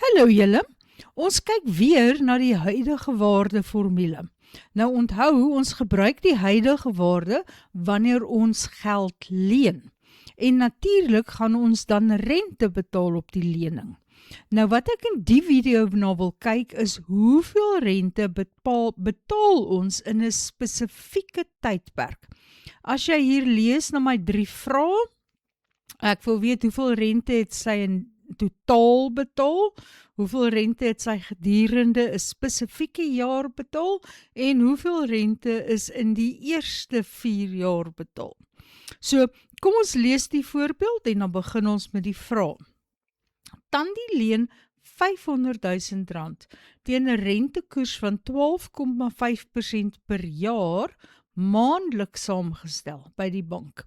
Hallo julle, ons kyk weer na die huidige waardeformule. Nou onthou, ons gebruik die huidige waarde wanneer ons geld leen. En natuurlik gaan ons dan rente betaal op die lening. Nou wat ek in die video nou wil kyk is hoeveel rente betaal ons in 'n spesifieke tydperk. As jy hier lees na my 3 vrae, ek wil weet hoeveel rente het sy in totaal betaal, hoeveel rente het sy gedurende 'n spesifieke jaar betaal en hoeveel rente is in die eerste 4 jaar betaal. So, kom ons lees die voorbeeld en dan begin ons met die vraag. Tandi leen R500,000 teen 'n rentekoers van 12,5% per jaar maandeliks saamgestel by die bank.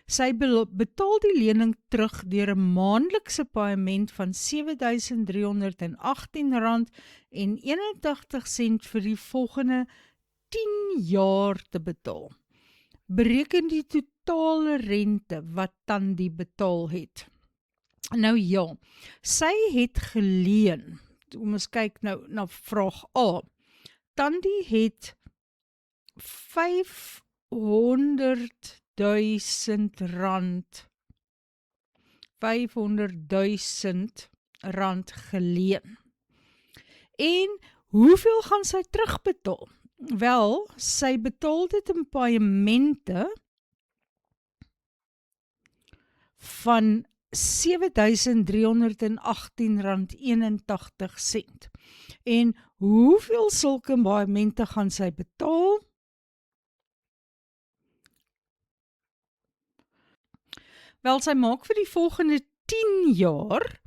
Sy betaal die lening terug deur 'n maandelikse paaiement van R7,318,81 vir die volgende 10 jaar te betaal. Bereken die totale rente wat Tandi betaal het. Nou ja, sy het geleen. Kom ons kyk nou na vraag A. Tandi het R500,000 geleen. En hoeveel gaan sy terugbetaal? Wel, sy betaal dit in paaimente van R7,318,81. En hoeveel sulke paaimente gaan sy betaal? Wel, sy maak vir die volgende 10 jaar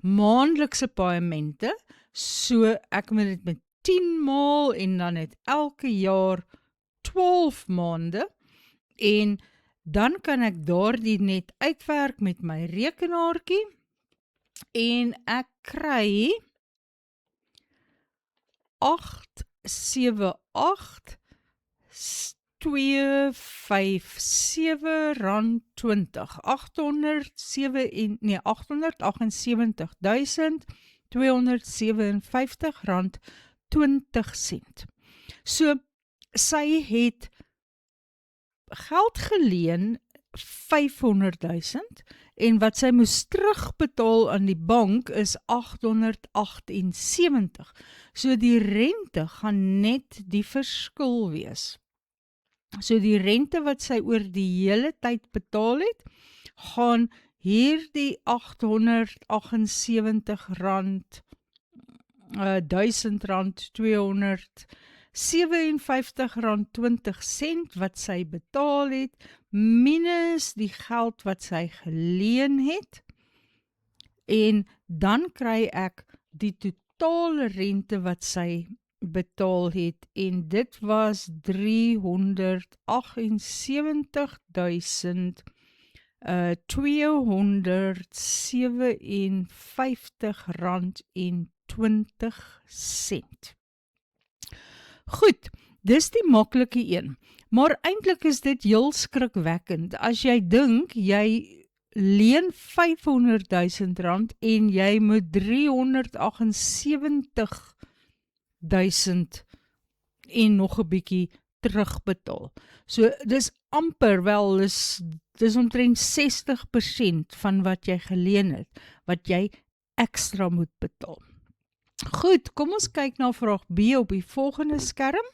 maandelikse paaimente, so ek moet dit met 10 maal en dan het elke jaar 12 maande en dan kan ek daardie net uitwerk met my rekenaartjie en ek kry R857,20. R878,257,20. So, sy het geld geleen R500,000 en wat sy moes terugbetaal aan die bank is R878. So die rente gaan net die verskil wees. So die rente wat sy oor die hele tyd betaal het, gaan hierdie R878,257,20 wat sy betaal het, minus die geld wat sy geleen het, en dan kry ek die totale rente wat sy betaal het, en dit was R358,257,20. Goed, dis die maklike een, maar eintlik is dit heel skrikwekkend, as jy dink, jy leen R500,000 en jy moet R378,000 en nog 'n bietjie terugbetaal. So, dis amper wel, dis omtrent 60% van wat jy geleen het, wat jy ekstra moet betaal. Goed, kom ons kyk na vraag B op die volgende skerm.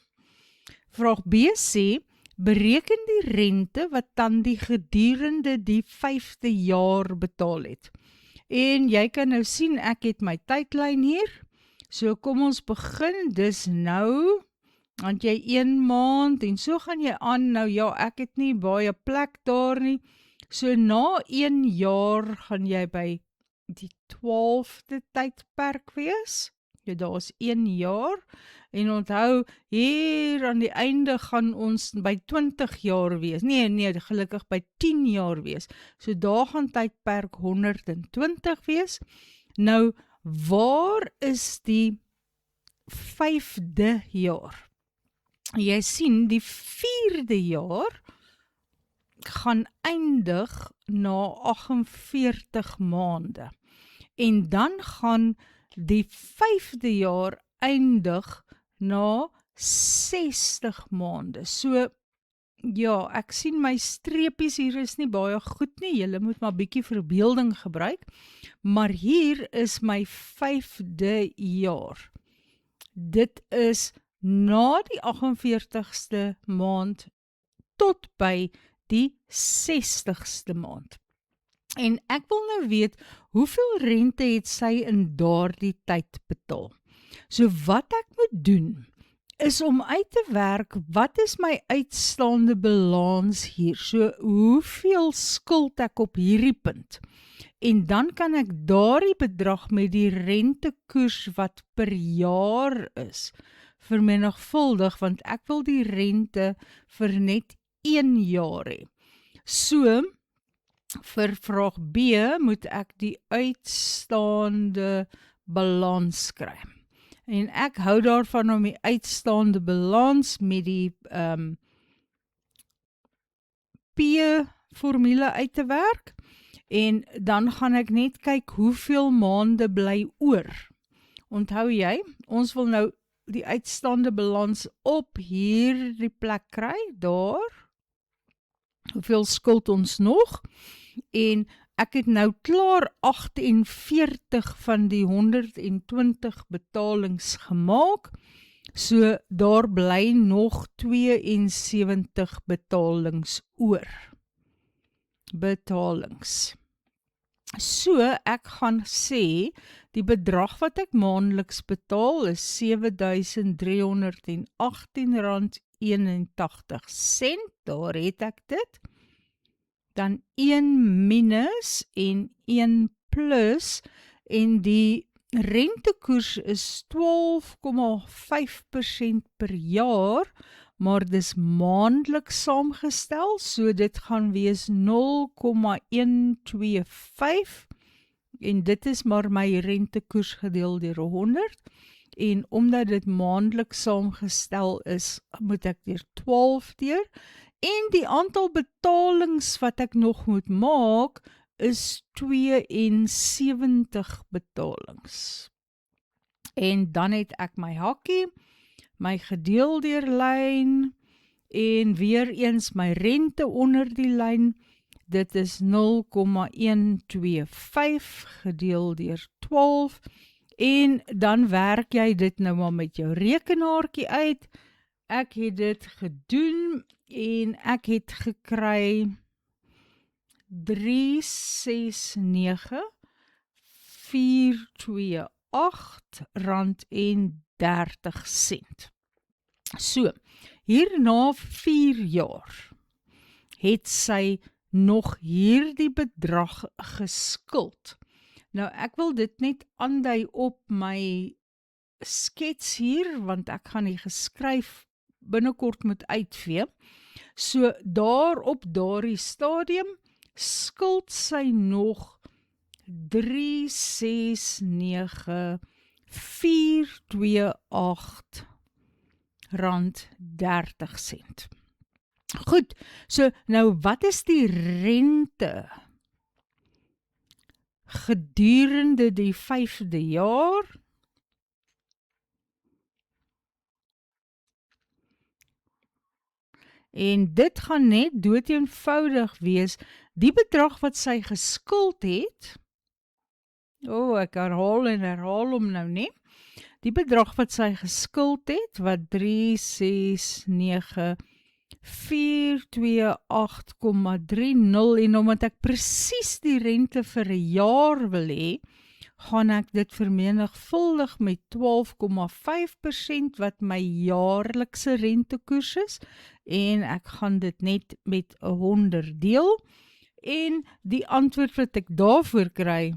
Vraag B sê, bereken die rente wat Tandi gedurende die 5de jaar betaal het. En jy kan nou sien, ek het my tydlyn hier. So kom ons begin, dis nou, want jy 1 maand, en so gaan jy aan, nou ja, ek het nie baie plek daar nie. So na 1 jaar gaan jy by die 12de tydperk wees. Ja, daar is 1 jaar, en onthou, hier aan die einde gaan ons by 20 jaar wees, nee, gelukkig by 10 jaar wees, so daar gaan tydperk 120 wees. Nou, waar is die 5de jaar? Jy sien, die 4de jaar gaan eindig na 48 maande, en dan gaan die 5de jaar eindig na 60 maande. So, ja, ek sien my streepies hier is nie baie goed nie, julle moet maar bietjie verbeelding gebruik, maar hier is my 5de jaar. Dit is na die 48ste maand tot by die 60ste maand. En ek wil nou weet, hoeveel rente het sy in daardie tyd betaal? So wat ek moet doen, is om uit te werk, wat is my uitstaande balans hier? So, hoeveel skuld ek op hierdie punt? En dan kan ek daardie bedrag met die rentekoers wat per jaar is, vermenigvuldig, want ek wil die rente vir net 1 jaar hê. So, vir vraag B moet ek die uitstaande balans kry. En ek hou daarvan om die uitstaande balans met die P-formule uit te werk. En dan gaan ek net kyk hoeveel maande bly oor. Onthou jy, ons wil nou die uitstaande balans op hierdie plek kry, daar. Hoeveel skuld ons nog? En ek het nou klaar 48 van die 120 betalings gemaak, so daar bly nog 72 betalings oor. Betalings. So ek gaan sê, die bedrag wat ek maandeliks betaal is R7.318.81, daar het ek dit. Dan 1 minus en 1 plus, en die rentekoers is 12,5% per jaar, maar dis maandeliks saamgestel, so dit gaan wees 0,125, en dit is maar my rentekoers gedeel deur 100, en omdat dit maandeliks saamgestel is, moet ek deur 12 deur, en die aantal betalings wat ek nog moet maak, is 72 betalings. En dan het ek my hakkie, my gedeel deur lyn, en weer eens my rente onder die lyn, dit is 0,125 gedeel deur 12, en dan werk jy dit nou maar met jou rekenaartjie uit. Ek het dit gedoen, en ek het gekry R369,428,30. So, hier na 4 jaar het sy nog hierdie bedrag geskuld. Nou, ek wil dit net aandui op my skets hier, want ek gaan die geskryf binnekort moet uitvee. So, daar op daardie stadium skuld sy nog R369,428,30. Goed, so nou wat is die rente gedurende die 5de jaar? En dit gaan net doodeenvoudig wees, die bedrag wat sy geskuld het, ek herhaal en herhaal hom nou nie, die bedrag wat sy geskuld het, wat 369,428,30, en omdat ek presies die rente vir 'n jaar wil hê, gaan ek dit vermenigvuldig met 12,5% wat my jaarlikse rentekoers is, en ek gaan dit net met 100 deel, en die antwoord wat ek daarvoor kry,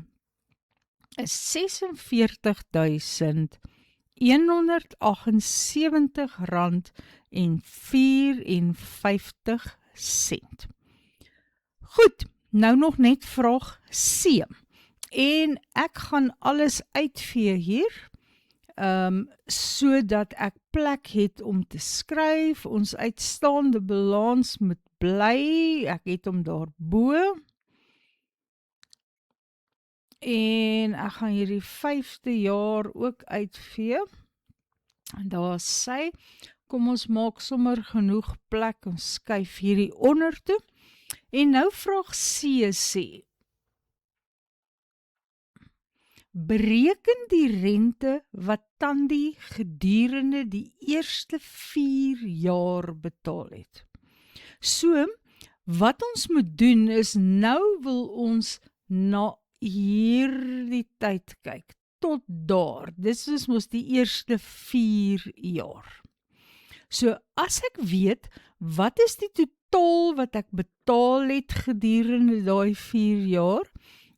is R46.178,54. Goed, nou nog net vraag C. En ek gaan alles uitvee hier, sodat ek plek het om te skryf. Ons uitstaande balans moet bly, ek het hom daarbo. En ek gaan hierdie 5de jaar ook uitvee. En daar sy, kom ons maak sommer genoeg plek, ons skuif hierdie onder toe. En nou vraag C sê, bereken die rente wat Tandi gedurende die eerste 4 jaar betaal het. So, wat ons moet doen is, nou wil ons na hierdie tyd kyk, tot daar. Dis is mos die eerste 4 jaar. So, as ek weet, wat is die totaal wat ek betaal het gedurende daai 4 jaar,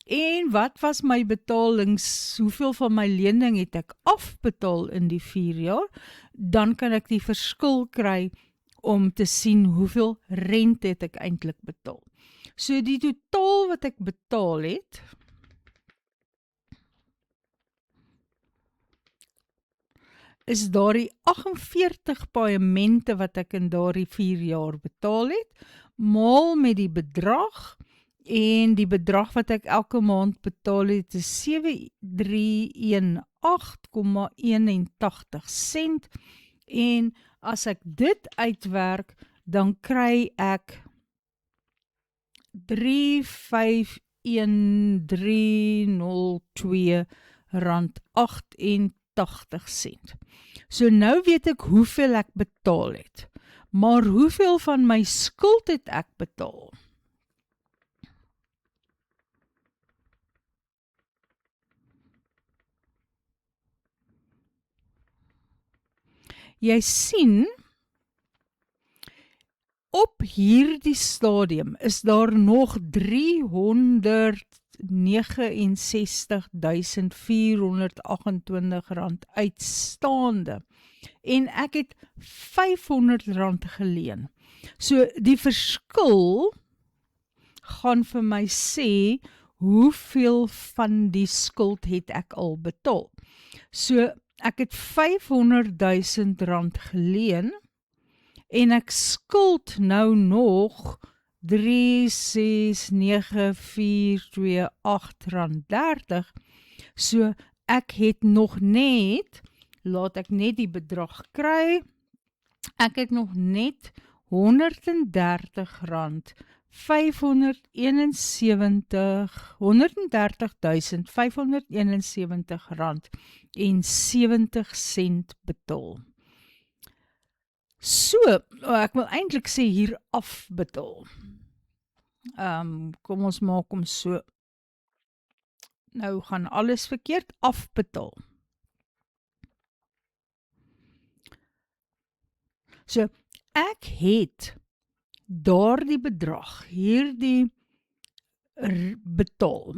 en wat was my betalings, hoeveel van my lening het ek afbetaal in die 4 jaar, dan kan ek die verskil kry om te sien hoeveel rente het ek eintlik betaal. So die totaal wat ek betaal het, is daardie 48 paemente wat ek in daardie 4 jaar betaal het, maal met die bedrag, en die bedrag wat ek elke maand betaal het is 7318,81 sent, en as ek dit uitwerk, dan kry ek 351,302 rand 88 sent. So nou weet ek hoeveel ek betaal het, maar hoeveel van my skuld het ek betaal? Jy sien, op hierdie stadium is daar nog 369.428 rand uitstaande, en ek het 500 rand geleen. So die verskil gaan vir my sê, hoeveel van die skuld het ek al betaal. So ek het 500.000 rand geleen, en ek skuld nou nog 369.428 rand 30, so ek het nog net, laat ek net die bedrag kry, ek het nog net 130 rand 130.571 rand en 70 sent betaal. So, ek wil eintlik sê hier afbetaal. Kom ons maak hom so. Nou gaan alles verkeerd, afbetaal. So, ek het daardie bedrag, hierdie betaal,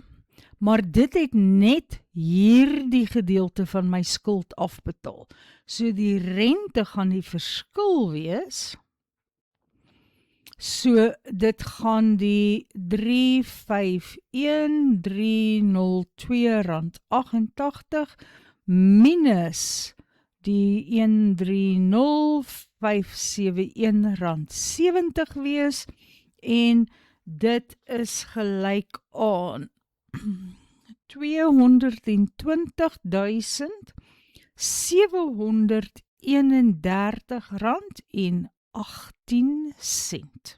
maar dit het net hierdie gedeelte van my skuld afbetaal. So die rente gaan die verskil wees, so dit gaan die 351.302 rand 88 minus die 130.571 rand 70 wees, en dit is gelyk aan 220.731 rand en 18 sent.